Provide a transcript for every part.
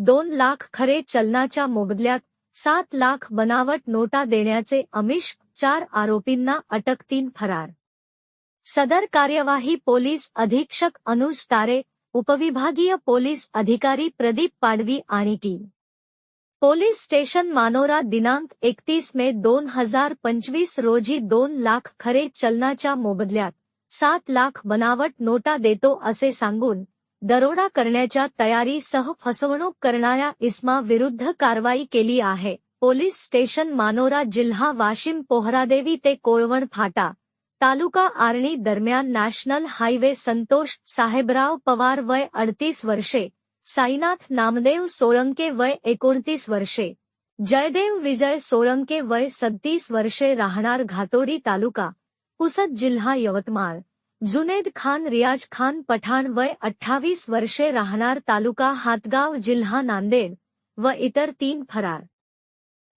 2 लाख खरे चलनाच्या मोबदल्यात 7 लाख बनावट नोटा देण्याचे आमिष, 4 आरोपींना अटक, 3 फरार। सदर कार्यवाही पोलीस अधीक्षक अनुज तारे, उपविभागीय पोलीस अधिकारी प्रदीप पाडवी आणि टीम, पोलीस स्टेशन मानोरा दिनांक 31 मे 2025 रोजी 2 लाख खरे चलनाच्या मोबदल्यात 7 लाख बनावट नोटा देतो असे सांगून दरोडा करण्याच्या तयारीसह फसवणूक करणाऱ्या इसमा विरुद्ध कारवाई केली आहे। पोलीस स्टेशन मानोरा, जिल्हा वाशिम, पोहरादेवी ते कोळवण फाटा, तालुका आर्णी दरम्यान नॅशनल हायवे संतोष साहेबराव पवार वय 38 वर्षे, साईनाथ नामदेव सोळंके वय 29 वर्षे, जयदेव विजय सोळंके वय 37 वर्षे राहणार घातोडी तालुका पुसद जिल्हा यवतमाळ, जुनेद खान रियाज खान पठाण वय 28 वर्षे राहणार तालुका हातगाव जिल्हा नांदेड व इतर 3 फरार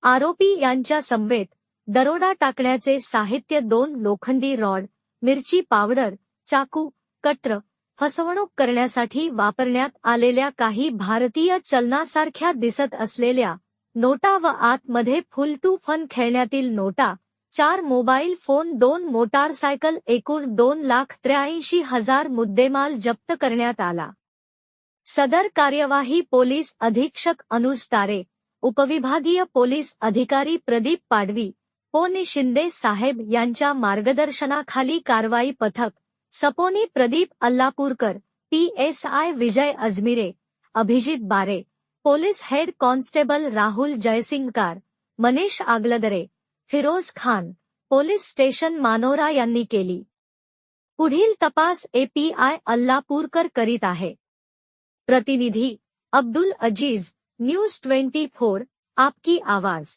आरोपी यांच्या समवेत दरोडा टाकण्याचे साहित्य 2 लोखंडी रॉड, मिरची पावडर, चाकू, कटर, फसवणूक करण्यासाठी वापरण्यात आलेल्या काही भारतीय चलनासारख्या दिसत असलेल्या नोटा व आतमध्ये फुल टू फन खेळण्यातील नोटा, 4 मोबाईल फोन, 2 मोटारसायकल, एकूण 2,83,000 मुद्देमाल जप्त करण्यात आला। सदर कार्यवाही पोलीस अधीक्षक अनुज तारे, उपविभागीय पोलीस अधिकारी प्रदीप पाडवी, पोनी शिंदे साहेब यांच्या मार्गदर्शनाखाली कारवाई पथक, सपोनी प्रदीप अल्लापूरकर, PSI विजय Ajmire, Abhijit Bare, police head constable Rahul Jaysingkar, Manish Agaldare, Firoz Khan, police station Manora यांनी केली। पुढील तपास API अल्लापूरकर करीत आहे। प्रतिनिधी अब्दुल अजीज, न्यूज 24, आपकी आवाज।